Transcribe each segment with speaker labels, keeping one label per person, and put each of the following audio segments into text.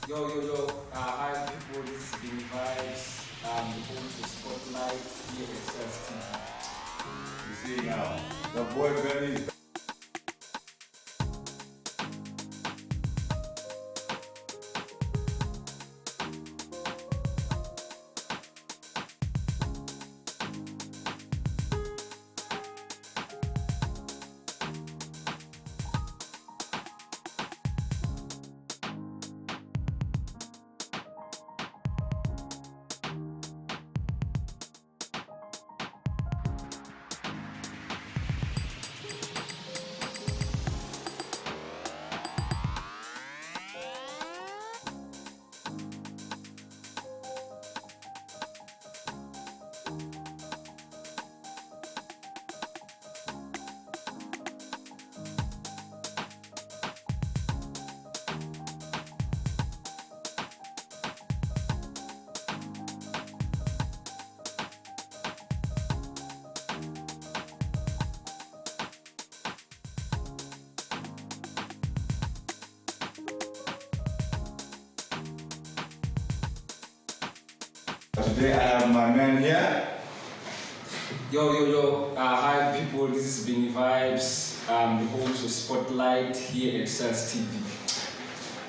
Speaker 1: Hi people, this is Big Vibes. The home to Spotlight here at SLT.
Speaker 2: You see now, the boy Benny is Today I have my man here.
Speaker 1: Hi people, this is Big Vibes. The home to Spotlight here at SLT.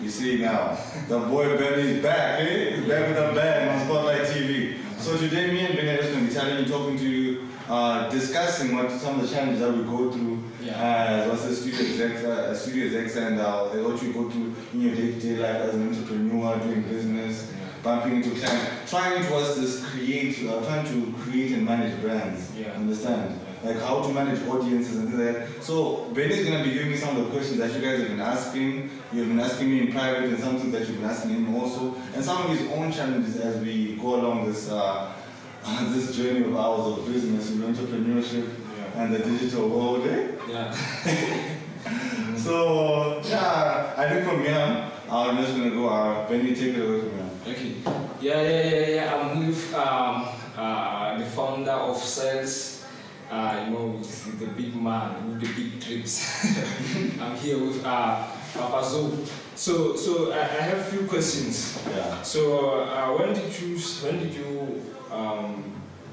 Speaker 2: You see now, the boy Benny is back, eh? He's back with a bang on Spotlight TV. So today me and Benny are just going to be telling you, talking to you, discussing what some of the challenges that we go through as a studio execs and what you go through in your day-to-day life as an entrepreneur, doing business, bumping into clients, trying to create and manage brands. Understand? Like how to manage audiences and things like that. So Benny's gonna be giving me some of the questions that you guys have been asking. You've been asking me in private, and some things that you've been asking him also, and some of his own challenges as we go along this this journey of ours of business, entrepreneurship, and the digital world. So I think from here, I'm just gonna go. Benny, take it away from here.
Speaker 1: Okay. I'm with the founder of Sales. With the big man with the big trips. I'm here with Papa Zoe. So I have a few questions.
Speaker 2: Yeah.
Speaker 1: So when did you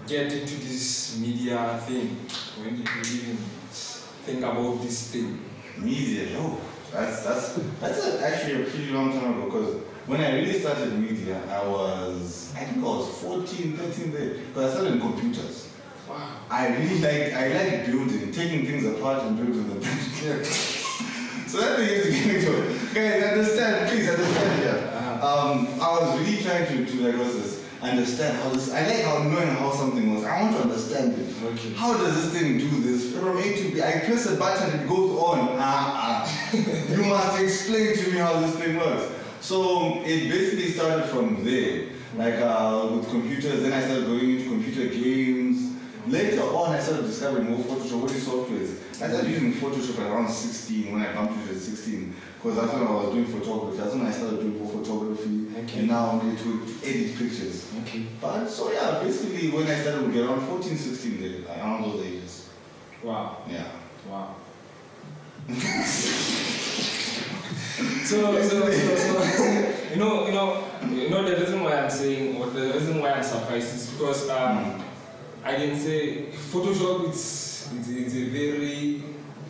Speaker 1: get into this media thing? When did you even think about this thing?
Speaker 2: Media, that's actually a pretty long time ago, because when I really started media, I think I was 14, 13 there, because I started in computers.
Speaker 1: Wow.
Speaker 2: I like building, taking things apart and building them. So that thing used to get me to it. Guys, please understand here. I was really trying to understand how this, I like knowing how something works. I want to understand it.
Speaker 1: Okay.
Speaker 2: How does this thing do this? From A to B, I press a button and it goes on. You must explain to me how this thing works. So it basically started from there. With computers, then I started going into computer games. Later on, I started discovering more Photoshop, what is softwares. I started using Photoshop at around 16, when I bumped into it at 16, because that's when I was doing photography. That's when I started doing more photography, and now I'm going to edit pictures.
Speaker 1: Okay.
Speaker 2: But so basically when I started, we around 14, 16 there, around those ages.
Speaker 1: Wow.
Speaker 2: Yeah.
Speaker 1: Wow. So the reason why I'm saying, or the reason why I'm surprised is because I can say Photoshop it's a very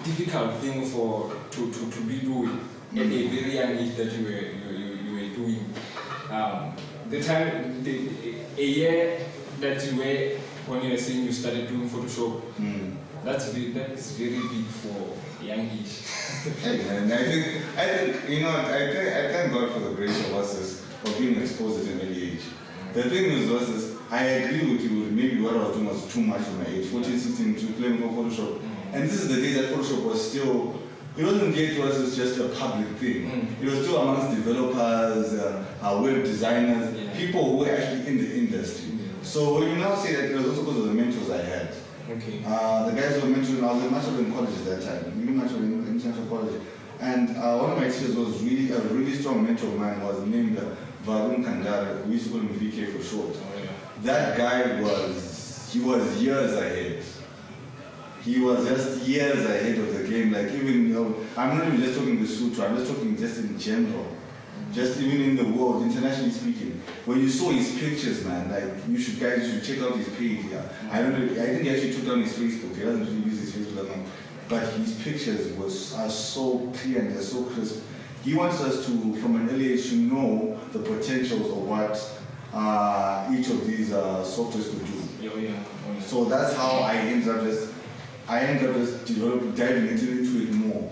Speaker 1: difficult thing to be doing at a very young age that you were doing. A year that you were, when you were saying you started doing Photoshop, that is very big for young age.
Speaker 2: And I thank God for the grace of us for being exposed at an early age. The thing is, I agree with you, maybe what I was doing was too much for my age, 14, 16, to play with Photoshop. And this is the day that Photoshop was still, it wasn't yet to us as just a public thing. It was still amongst developers, web designers, people who were actually in the industry. So when you now say that, it was also because of the mentors I had.
Speaker 1: Okay.
Speaker 2: The guys who were mentoring, I was at Mashable in college at that time, really Mashable in international college. And one of my teachers was a really strong mentor of mine, was named Varun Kandara. We used to call him VK for short. That guy was years ahead. He was just years ahead of the game. Like even, I'm not even just talking the sutra, I'm just talking just in general. Just even in the world, internationally speaking. When you saw his pictures, man, like you should check out his page. Yeah. I don't know. I think he actually took down his Facebook. He doesn't really use his Facebook that much, but his pictures are so clear and they're so crisp. He wants us to, from an early age, to know the potentials of what each of these softwares could do.
Speaker 1: Oh, yeah.
Speaker 2: So that's how I ended up just diving into it more.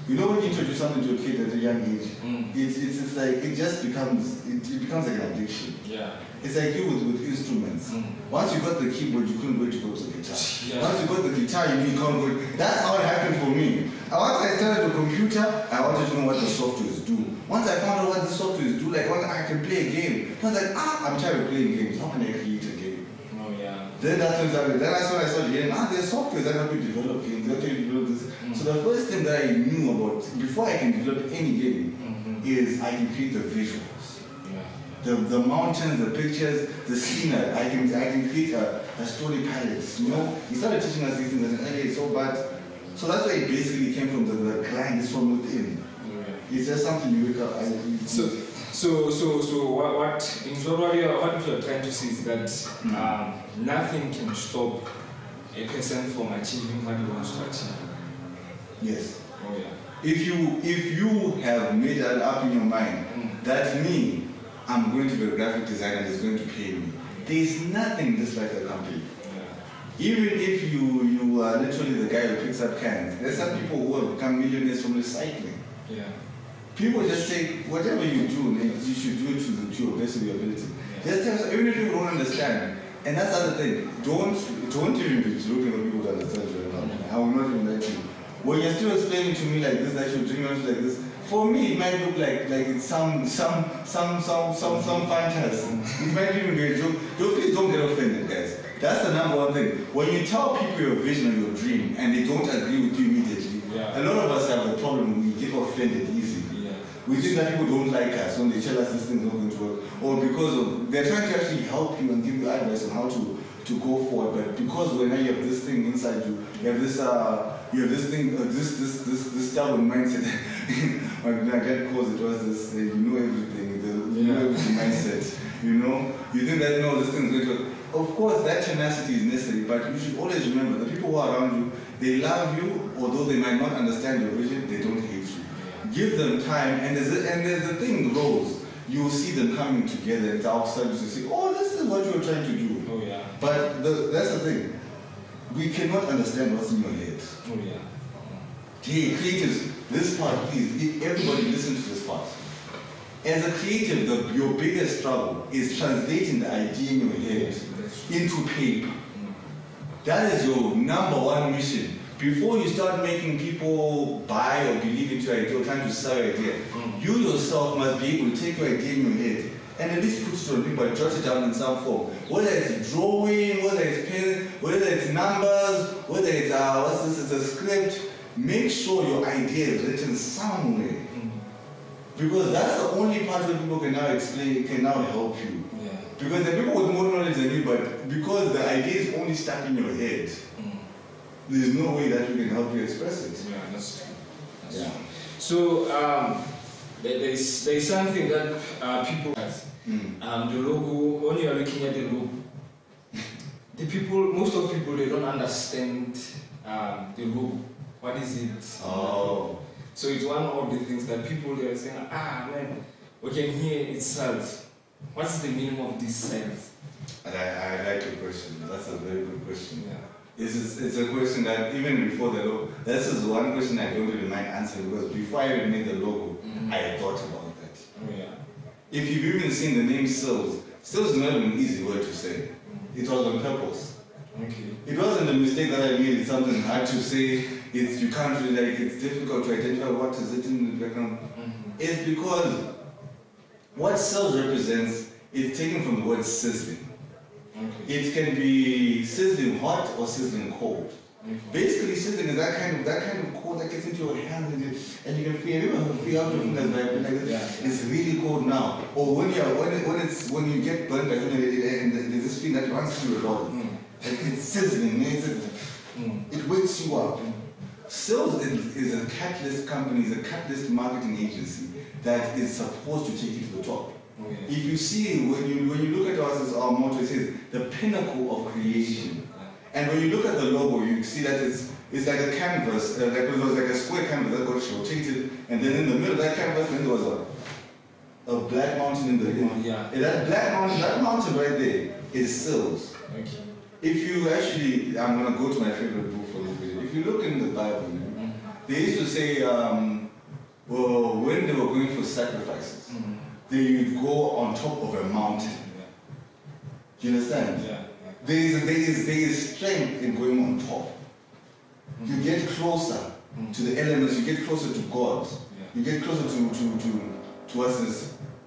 Speaker 2: You know, when you introduce something to a kid at a young age, it's like it just becomes like an addiction.
Speaker 1: Yeah.
Speaker 2: It's like you with instruments. Once you got the keyboard, you couldn't wait to go to the guitar.
Speaker 1: Yeah.
Speaker 2: Once you got the guitar, you can't go. That's how it happened for me. Once I started the computer, I wanted to know what the softwares do. Once I found out what the softwares do, like when I can play a game, I was like, I'm tired of playing games. How can I create a game?
Speaker 1: Oh yeah.
Speaker 2: Then that's when I started hearing, there's softwares that help you develop games, that help you develop this. So the first thing that I knew about, before I can develop any game, is I can create the visuals. Yeah. The mountains, the pictures, the scenery, I can create a story palette. You know, he started teaching us these things at an early age, so that's why it basically came from the grind, is from within. Yeah. It's just something you wake up.
Speaker 1: So what in short, what you're trying to say is that nothing can stop a person from achieving what he wants to achieve.
Speaker 2: Yes.
Speaker 1: Oh yeah.
Speaker 2: If you have made that up in your mind, that me, I'm going to be a graphic designer that's going to pay me. There's nothing just like a company. Yeah. Even if you are literally the guy who picks up cans, there's some people who have become millionaires from recycling. Yeah. People just say, whatever you do, you should do it to your best of your ability. Yeah. Just tell us, even if you don't understand. And that's the other thing. Don't even be looking for people to understand you right now. I will not even let you. When you're still explaining to me like this, I should dream like this. For me, it might look like it's some fantasy. It might even be a joke. Please don't get offended, guys. That's the number one thing. When you tell people your vision or your dream and they don't agree with you immediately, a lot of us have a problem. We get offended easily. Yeah. We think that people don't like us when they tell us this thing is not going to work, or because they're trying to actually help you and give you advice on how to go forward. But because when you have this thing inside you, you have this thing, this stubborn mindset. My dad calls it was this, you know everything, you know everything mindset. You know, you think that no, this thing's going to work. Of course, that tenacity is necessary, but you should always remember the people who are around you, they love you, although they might not understand your vision, they don't hate you. Give them time, and as the thing grows, you will see them coming together and all of a sudden you see, oh, this is what you're trying to do. Oh yeah. But that's the thing. We cannot understand what's in your head. Oh yeah. Hey, creatives, this part, please, everybody listen to this part. As a creative, your biggest struggle is translating the idea in your head into paper. That is your number one mission. Before you start making people buy or believe into your idea or trying to sell your idea, you yourself must be able to take your idea in your head and at least put it on paper, jot it down in some form. Whether it's drawing, whether it's pen, whether it's numbers, whether it's it's a script, make sure your idea is written somewhere. Because that's the only part where people can now explain, can now help you. Yeah. Because the people with more knowledge than you, but because the idea is only stuck in your head, there's no way that we can help you express it. Yeah, that's true. That's true. So there's something that people has. The logo, when you are looking at the logo, most of people, they don't understand the logo. What is it? Oh. So it's one of the things that people, they are saying, man, we can hear it cells. What's the meaning of these cells? I like your question. That's a very good question. Yeah. It's a question that even before the logo, this is one question I don't really mind answering, because before I even made the logo, I had thought about that. Oh, yeah. If you've even seen the name cells is not an easy word to say. It was on purpose. Okay. It wasn't a mistake that I made. It's something hard to say. You can't really it's difficult to identify what is it in the background. It's because what cells represents is taken from the word sizzling. Okay. It can be sizzling hot or sizzling cold. Okay. Basically, sizzling is that kind of cold that gets into your hands and you can feel out your fingers like this. Yeah. It's really cold now. Or when you get burned and there's this feeling that runs through your body. It's sizzling. It wakes you up. Sales is a catalyst company, is a catalyst marketing agency that is supposed to take you to the top.
Speaker 1: Okay.
Speaker 2: If you see, when you look at us as our motto, it says the pinnacle of creation. And when you look at the logo, you see that it's like a canvas, it was like a square canvas that got rotated, and then in the middle of that canvas, then there was a black mountain in the middle.
Speaker 1: Yeah.
Speaker 2: And that mountain right there is sills.
Speaker 1: Okay.
Speaker 2: If you actually, I'm going to go to my favorite book for this video. If you look in the Bible, they used to say, well, when they were going for sacrifices, they would go on top of a mountain. Do you understand?
Speaker 1: Yeah.
Speaker 2: There is strength in going on top. You get closer to the elements, you get closer to God. You get closer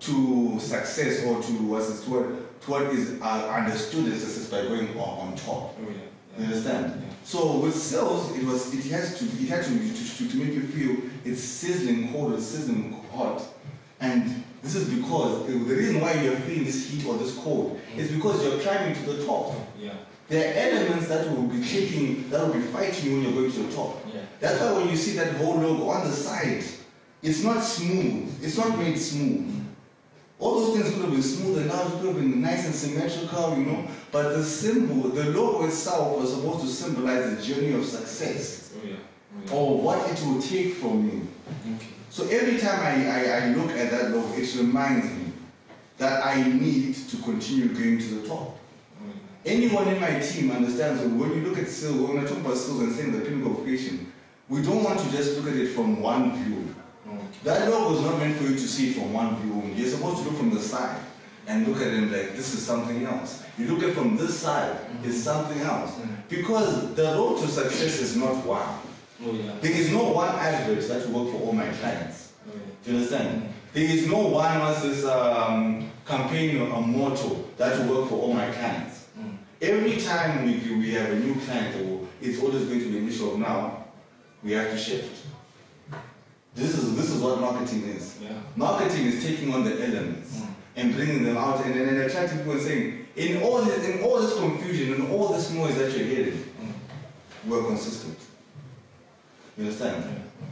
Speaker 2: to success, or to what is understood as success by going on top. You understand? Yeah. So with sales, it had to make you feel it's sizzling cold or sizzling hot. And this is because the reason why you're feeling this heat or this cold is because you're climbing to the top.
Speaker 1: Yeah.
Speaker 2: There are elements that will be fighting you when you're going to the top.
Speaker 1: Yeah.
Speaker 2: That's why when you see that whole logo on the side, it's not smooth. It's not made smooth. All those things could have been smooth and now it could have been nice and symmetrical, you know. But the symbol, the logo itself was supposed to symbolize the journey of success. Or what it will take from you.
Speaker 1: Okay.
Speaker 2: So every time I look at that logo, it reminds me that I need to continue going to the top. Anyone in my team understands that when you look at sales, when I talk about sales and saying the pinnacle of creation, we don't want to just look at it from one view. That logo is not meant for you to see it from one view only. You're supposed to look from the side and look at it like this is something else. You look at it from this side, it's something else. Because the road to success is not one. There is no one advert that will work for all my clients. Do you understand? There is no one campaign or a motto that will work for all my clients. Every time we have a new client, it's always going to be an issue of now, we have to shift. This is what marketing is. Yeah. Marketing is taking on the elements and bringing them out and attracting people and saying, in all this confusion and all this noise that you're hearing, we're consistent. You understand?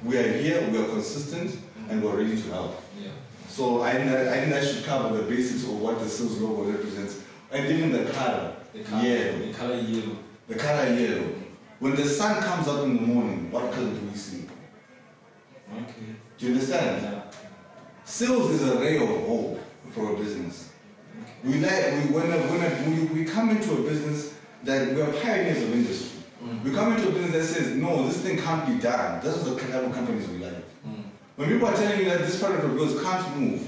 Speaker 2: We are here, we are consistent, and we're ready to help. Yeah. So I think I should cover the basics of what the sales logo represents, and even the color. The color yellow. The color yellow. When the sun comes up in the morning, what color do we see? Okay. Do you understand? Yeah. Sales is a ray of hope for a business. Okay. We come into a business that we are pioneers of industry. We come into a business that says, no, this thing can't be done. Those are the type of companies we like. When people are telling you that this product of yours can't move,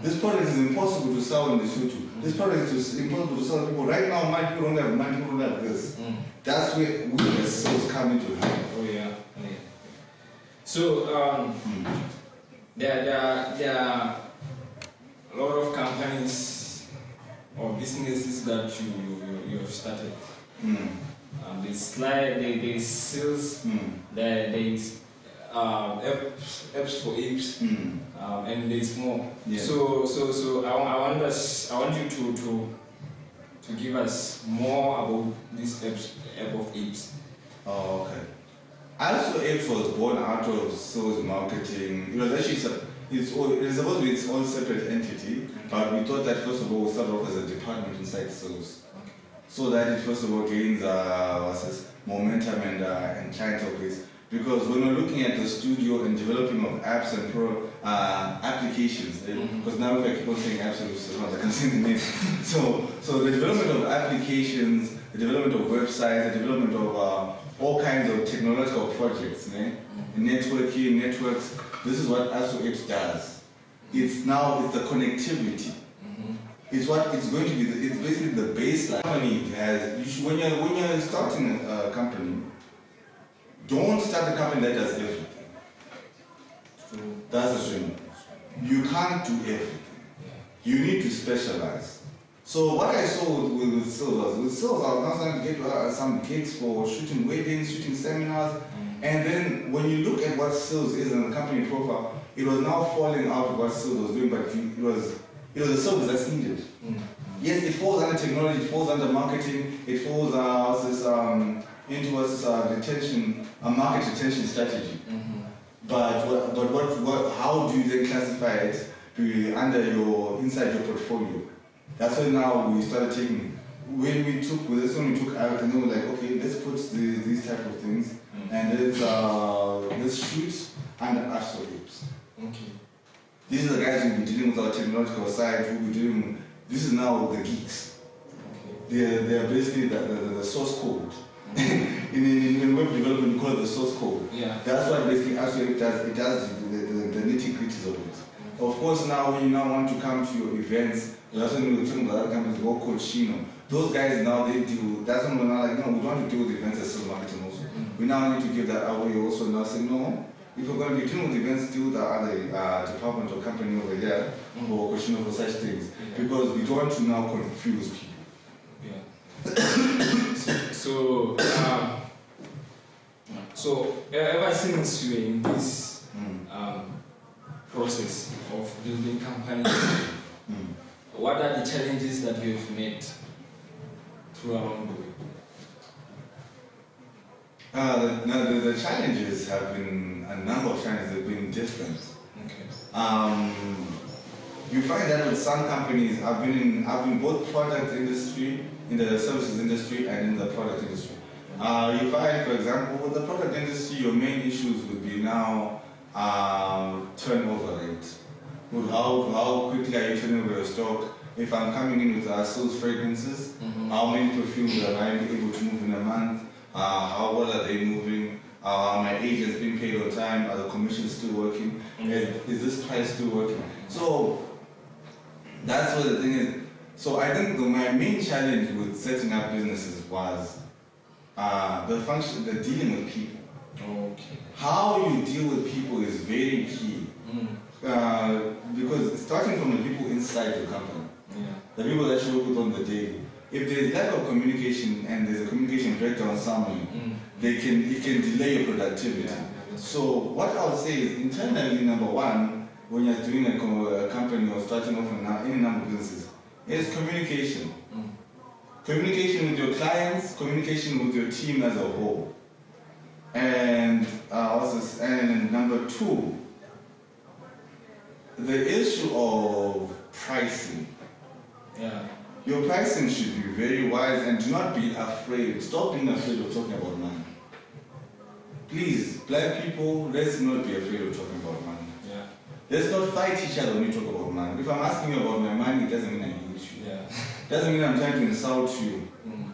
Speaker 2: this product is impossible to sell in Lesotho, this product is impossible to sell to people. Right now, my people don't have money, people don't have this. That's where we as sales come into it.
Speaker 1: Oh, yeah. So, there are a lot of companies or businesses that you have started. There's sales, there's apps for apes, and there's more. Yeah. So I want you to give us more about this app of apes.
Speaker 2: Oh, okay. Also, apes was born out of sales marketing. It was actually it's supposed to be its own separate entity, but we thought that first of all we started off as a department inside sales. So that it first of all gains momentum and clientele base. Because when we're looking at the studio and developing of apps and applications, because now if I keep on saying apps, I can say the name. So the development of applications, the development of websites, the development of all kinds of technological projects, networking, networks. This is what ASO does. It's the connectivity. It's going to be. It's basically the baseline. Company has. When you're starting a company, don't start a company that does everything. That's the dream. You can't do everything. You need to specialize. So what I saw with sales, I was now starting to get some gigs for shooting weddings, shooting seminars, and then when you look at what sales is in the company profile, it was now falling out of what sales was doing, but it was a service that's needed. Yes, it falls under technology, it falls under marketing, it falls into a market retention strategy. But how do you then classify it inside your portfolio? That's when now we started taking. When we took out, and then we're like, okay, let's put these type of things, and let's shoot under absolutes.
Speaker 1: Okay.
Speaker 2: These are the guys who'll be dealing with our technological side. Who'll be dealing. This is now the geeks. Okay. They are basically the source code. in web development, we call it the source code.
Speaker 1: Yeah.
Speaker 2: That's what basically actually it does the nitty-gritties of it. Of course, now when you now want to come to your events, that's when we're talking about other companies, go called Chino. Those guys now, they deal, that's when we're now like, no, we don't want to deal with events as sales marketing also. We now need to give that away also, now say, no, if we're going to be dealing with events, deal with the other department or company over here, or Koshino for such things. Because we don't want to now confuse people.
Speaker 1: Yeah. So ever since you were in this process of building companies, what are the challenges that you have met throughout the way?
Speaker 2: The challenges have been, a number of challenges have been different.
Speaker 1: Okay.
Speaker 2: You find that with some companies, I've been both product industry, in the services industry, and in the product industry. You find, for example, with the product industry, your main issues would be now turnover rate. How quickly are you turning over your stock? If I'm coming in with sales fragrances, how many perfumes am I able to move in a month? How well are they moving? Are my agents being paid on time? Are the commissions still working? Is this price still working? So that's what the thing is. So I think my main challenge with setting up businesses was the dealing with people.
Speaker 1: Okay.
Speaker 2: How you deal with people is very key. Because starting from the people inside the company, the people that you work with on the daily, if there's lack of communication and there's a communication breakdown somewhere, it can delay your productivity. So what I would say is internally, number one, when you're doing a company or starting off in any number of businesses, is communication. Communication with your clients, communication with your team as a whole. And number two, the issue of pricing.
Speaker 1: Yeah.
Speaker 2: Your pricing should be very wise and do not be afraid. Stop being afraid of talking about money. Please, black people, let's not be afraid of talking about money.
Speaker 1: Yeah.
Speaker 2: Let's not fight each other when we talk about money. If I'm asking you about my money, it doesn't mean I hate you.
Speaker 1: Yeah.
Speaker 2: Doesn't mean I'm trying to insult you.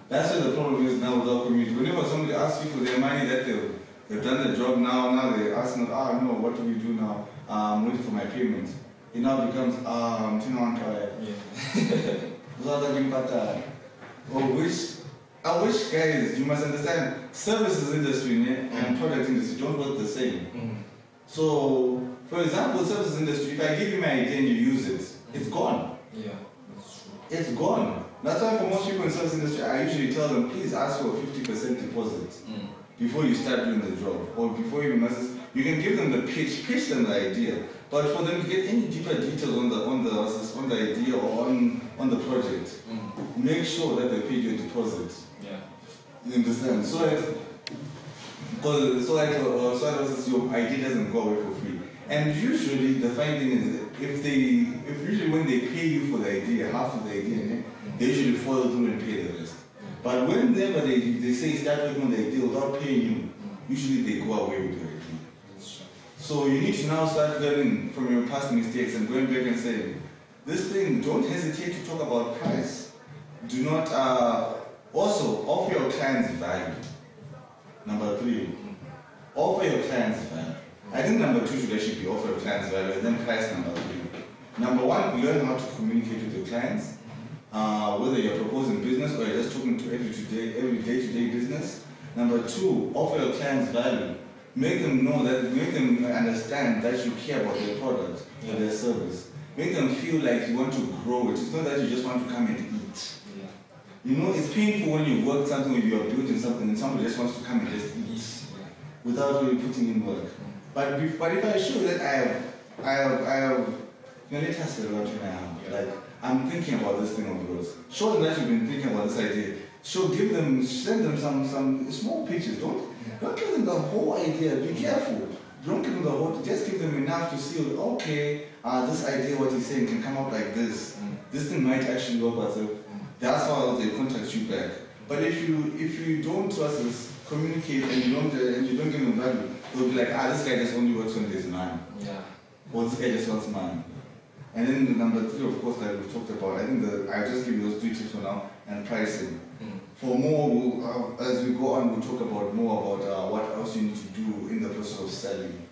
Speaker 2: That's where the problem is now with our community. Whenever somebody asks you for their money that they've done the job now they're asking, no, what do we do now? I'm waiting for my payment. It now becomes, I wish guys, you must understand, services industry and product industry don't work the same. So, for example, services industry, if I give you my idea and you use it, it's gone.
Speaker 1: Yeah, that's true.
Speaker 2: It's gone. That's why for most people in service industry, I usually tell them, please ask for a 50% deposit before you start doing the job, or before you you can give them the pitch them the idea. But for them to get any deeper details on the idea or on the project, make sure that they pay your deposit.
Speaker 1: Yeah.
Speaker 2: You understand? So that your idea doesn't go away for free. And usually the fine thing is, if when they pay you for the idea, half of the idea, they usually follow through and pay the rest. But whenever they say start working on the idea without paying you, usually they go away with your idea. So you need to now start learning from your past mistakes and going back and saying, this thing, don't hesitate to talk about price. Do not, also offer your clients value. Number 3, offer your clients value. I think number 2 should actually be offer your clients value, and then price number 3. Number 1, learn how to communicate with your clients. Whether you're proposing business or you're just talking to every day-to-day business. Number 2, offer your clients value. Make them understand that you care about their product or their service. Make them feel like you want to grow it. It's not that you just want to come and eat.
Speaker 1: Yeah.
Speaker 2: You know, it's painful when you work something or you are building something and somebody just wants to come and just eat without really putting in work. But if I show that I have let us say what like I'm thinking about this thing of yours. Show them that you've been thinking about this idea. Send them some small pictures. Don't give them the whole idea. Be careful. don't give them the whole, just give them enough to see, okay, this idea, what he's saying, can come out like this. This thing might actually work as that's how they contact you back. But if you don't trust us, communicate, and you don't give them value, they'll be like, this guy just only works when there's money.
Speaker 1: Yeah.
Speaker 2: Or this guy just wants money. And then the number 3, of course, that we've talked about, I think I'll just give you those 3 tips for now, and pricing. For more, as we go on, we'll talk about more about what else you need to do in the process of selling.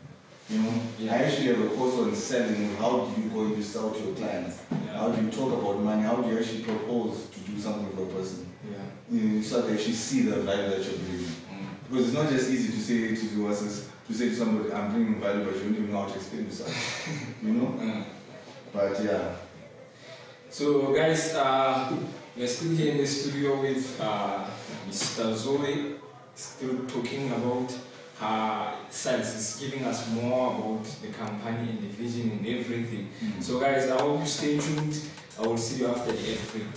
Speaker 2: You know, I actually have a course on selling. How do you go to sell to your clients? How do you talk about money? How do you actually propose to do something for a person? You start to actually see the value that you're bringing. Because it's not just easy to say to somebody, I'm bringing value, but you don't even know how to explain yourself. You know? But yeah.
Speaker 1: So guys, we're still here in the studio with Mr. Zoe, still talking about her sales, is giving us more about the company and the vision and everything. So guys, I hope you stay tuned. I will see you after the ad break.